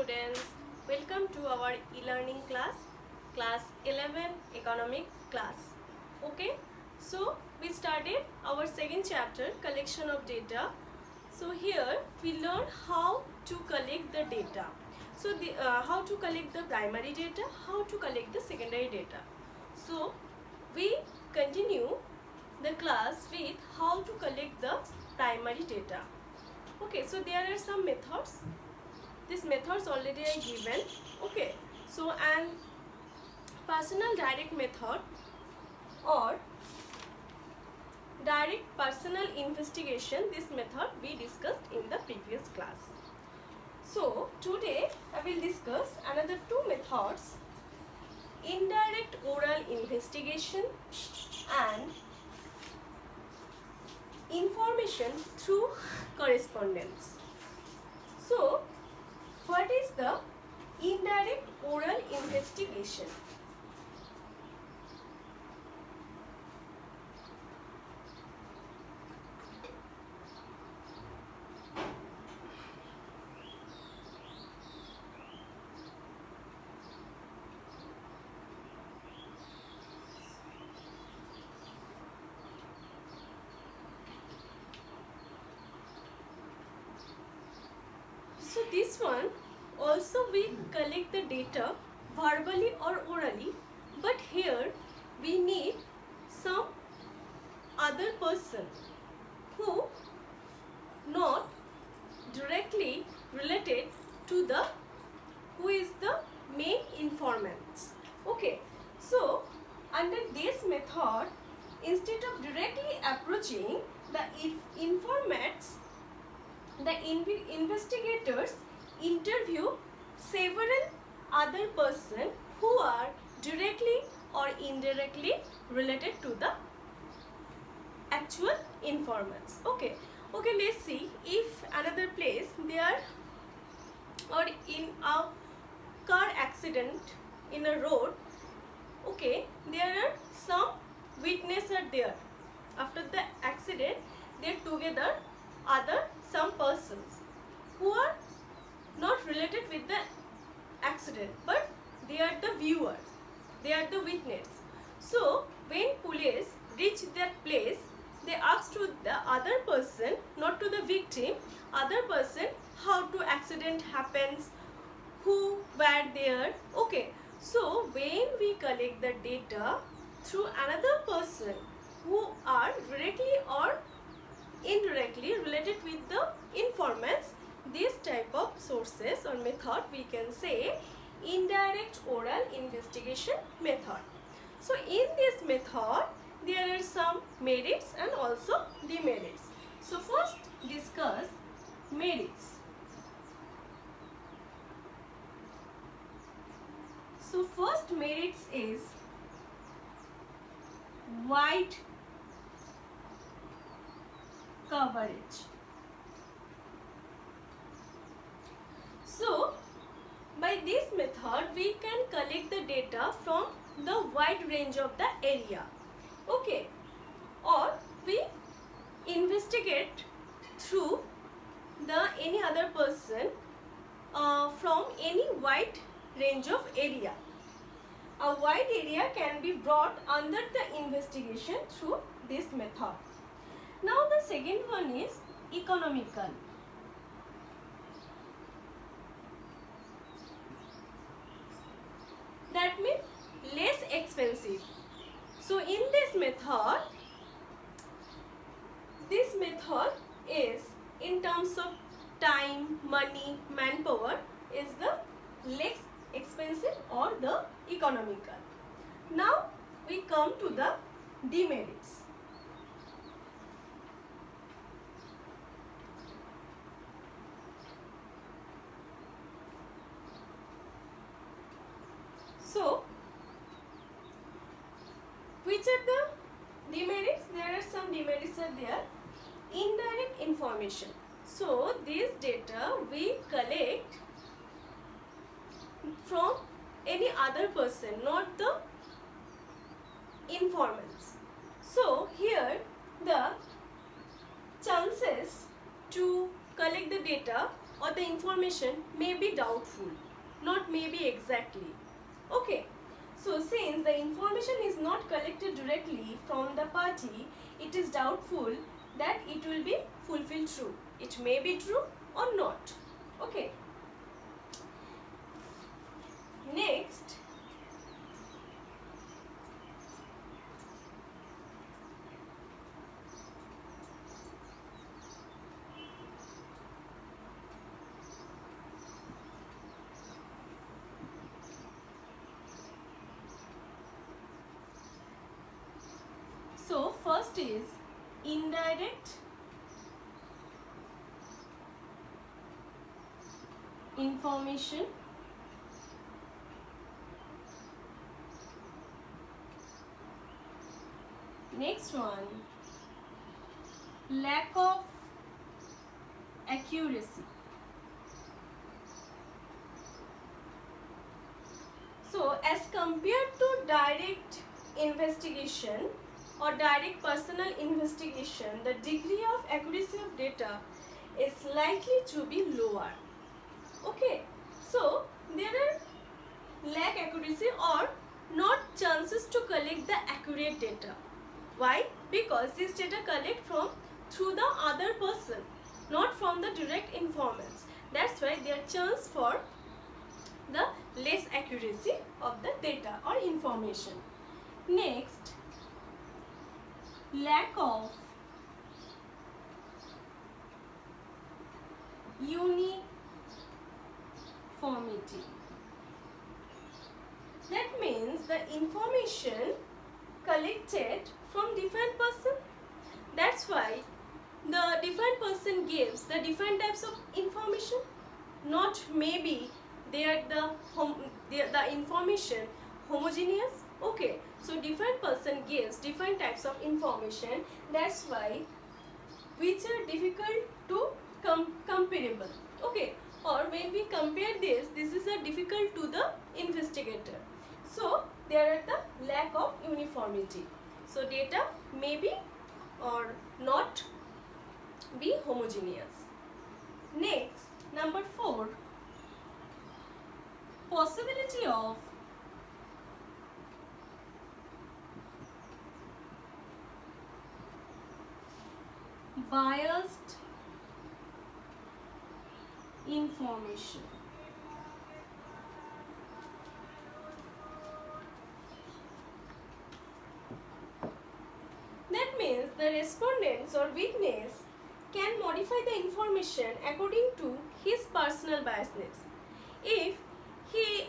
students, welcome to our e-learning class 11 economics class. Okay, so we started our second chapter, collection of data. So here we learn how to collect the data. So how to collect the primary data, how to collect the secondary data. So we continue the class with how to collect the primary data. Okay, so there are some methods. These methods already are given. Okay, so and personal direct method or direct personal investigation, this method we discussed in the previous class. So today I will discuss another two methods, indirect oral investigation and information through correspondence. So what is the indirect oral investigation? So this one also we collect the data verbally or orally, but here we need some other person who not directly related to the who is the main informants. Okay, so under this method, instead of directly approaching the informants, the investigators interview several other persons who are directly or indirectly related to the actual informants. Okay, let's see if another place there or in a car accident in a road. Okay, there are some witnesses are there. After the accident, they together other some persons who are not related with the accident, but they are the viewer, they are the witness. So when police reach that place, they ask to the other person, not to the victim, other person, how to accident happens, who were there. Okay, so when we collect the data through another person who are directly or indirectly related with the informants, this type of sources or method we can say indirect oral investigation method. So in this method there are some merits and also demerits. So first discuss merits. So first merits is wide coverage. So by this method we can collect the data from the wide range of the area. Okay, or we investigate through the any other person from any wide range of area. A wide area can be brought under the investigation through this method. Now the second one is economical. That means less expensive. So in this method is in terms of time, money, manpower is the less expensive or the economical. Now we come to the demerits. So which are the demerits? There are some demerits are there. Indirect information. So this data we collect from any other person, not the informants. So here the chances to collect the data or the information may be doubtful, not maybe exactly. Okay, so since the information is not collected directly from the party, it is doubtful that it will be fulfilled true. It may be true or not. Okay. Next, so first is indirect information. Next one, lack of accuracy. So as compared to direct investigation or direct personal investigation, the degree of accuracy of data is likely to be lower. Okay, so there are lack accuracy or not chances to collect the accurate data. Why? Because this data collect from through the other person, not from the direct informants. That's why there are chance for the less accuracy of the data or information. Next, lack of uniformity. That means the information collected from different person. That's why the different person gives the different types of information. Not maybe they are the information homogeneous. Okay, so different person gives different types of information. That's why which are difficult to comparable. Okay, or when we compare this is a difficult to the investigator. So there are the lack of uniformity. So data may be or not be homogeneous. Next, number 4, possibility of biased information. That means the respondents or witness can modify the information according to his personal biasness. If he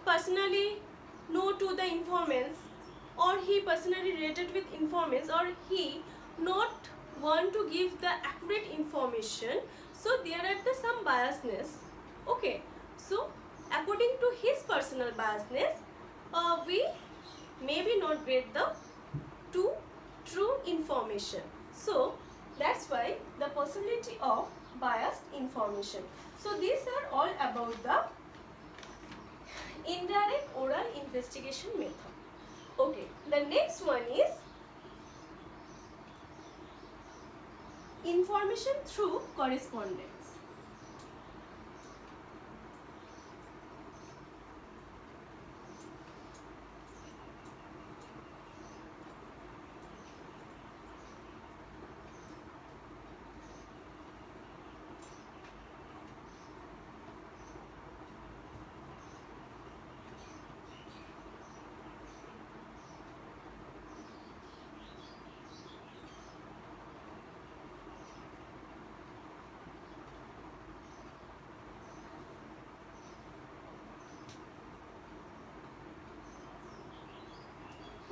personally know to the informants, or he personally related with informants, or he not want to give the accurate information, so there are some biasness. Okay, so according to his personal biasness, we maybe not get the true information. So that's why the possibility of biased information. So these are all about the indirect oral investigation method. Okay, the next one is information through correspondence.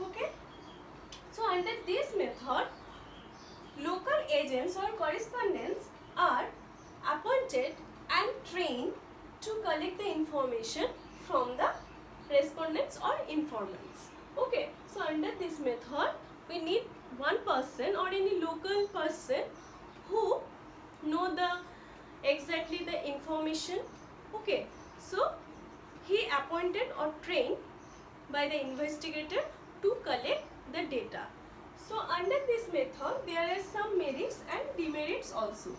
Okay, so under this method, local agents or correspondents are appointed and trained to collect the information from the respondents or informants. Okay, so under this method, we need one person or any local person who know the exactly the information. Okay, so he appointed or trained by the investigator to collect the data. So under this method, there are some merits and demerits also.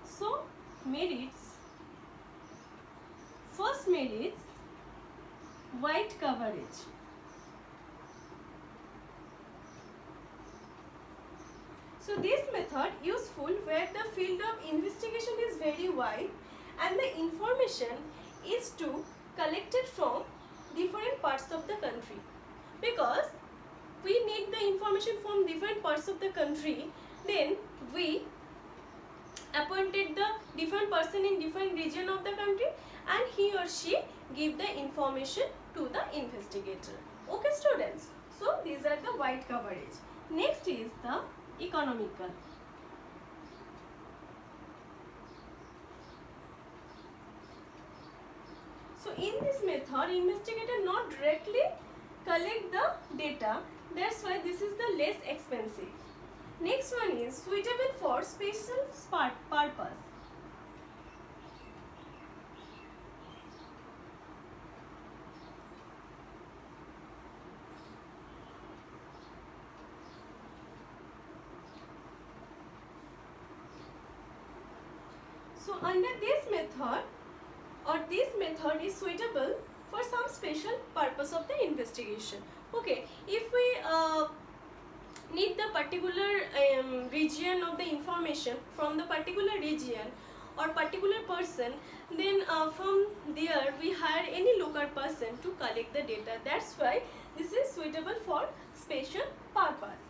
So merits, First merit is wide coverage. So this method useful where the field of investigation is very wide and the information is to collected from different parts of the country, because we need the information from different parts of the country. Then we appointed the different person in different region of the country and he or she give the information to the investigator. Okay students, so these are the wide coverage. Next is the economical. So in this method, investigator not directly collect the data, that's why this is the less expensive. Next one is suitable for special purpose. So under this method, or this method is suitable for some special purpose of the investigation. Okay, if we need the particular region of the information from the particular region or particular person, then from there we hire any local person to collect the data. That's why this is suitable for special purpose.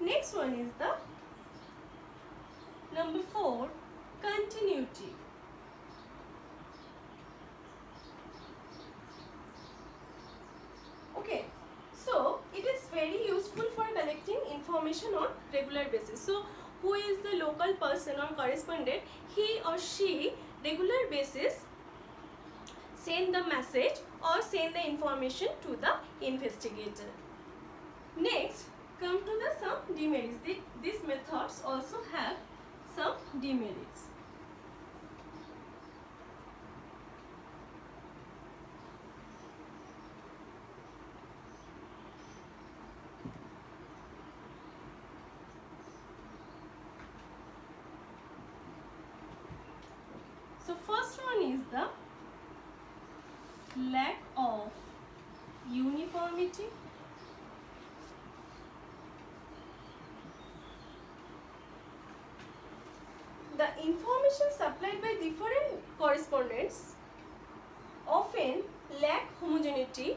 Next one is the number 4, continuity. Okay, so it is very useful for collecting information on regular basis. So who is the local person or correspondent, he or she regular basis send the message or send the information to the investigator. Next, come to the some demerits. These methods also have some demerits. So first one is the lack of uniformity. The information supplied by different correspondents often lack homogeneity,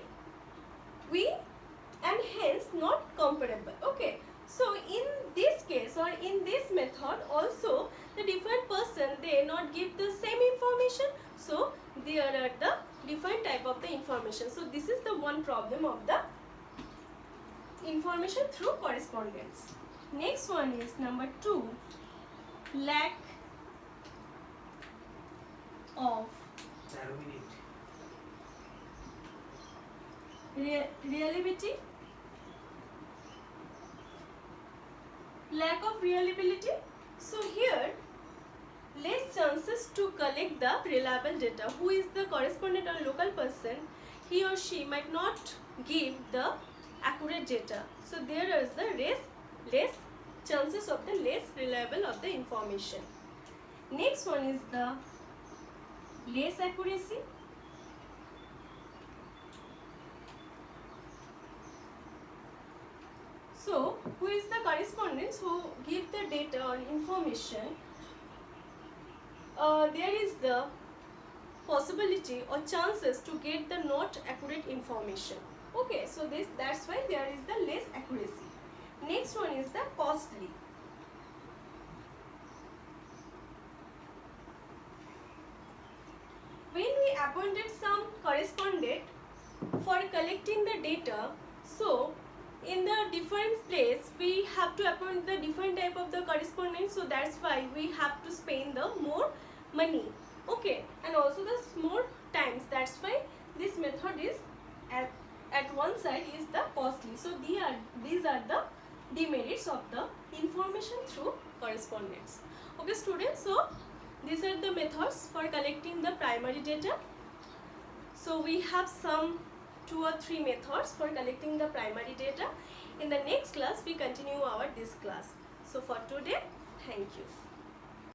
and hence not comparable. Okay, so in this case or in this method also the different person they not give the same information, so there are the different type of the information. So this is the one problem of the information through correspondence. Next one is number 2, lack of reliability. Lack of reliability. So here less chances to collect the reliable data. Who is the correspondent or local person, he or she might not give the accurate data. So there is the less chances of the less reliable of the information. Next one is the less accuracy. So who is the correspondents who give the data or information, there is the possibility or chances to get the not accurate information. Okay, so that's why there is the less accuracy. Next one is the costly. When we appointed some correspondent for collecting the data, so in the different place we have to appoint the different type of the correspondent, so that's why we have to spend the more money. Okay, and also the more times, that's why this method is at one side is the costly. So these are the demerits of the information through correspondence. Okay students, so these are the methods for collecting the primary data. So we have some 2 or 3 methods for collecting the primary data. In the next class we continue this class. So for today, thank you.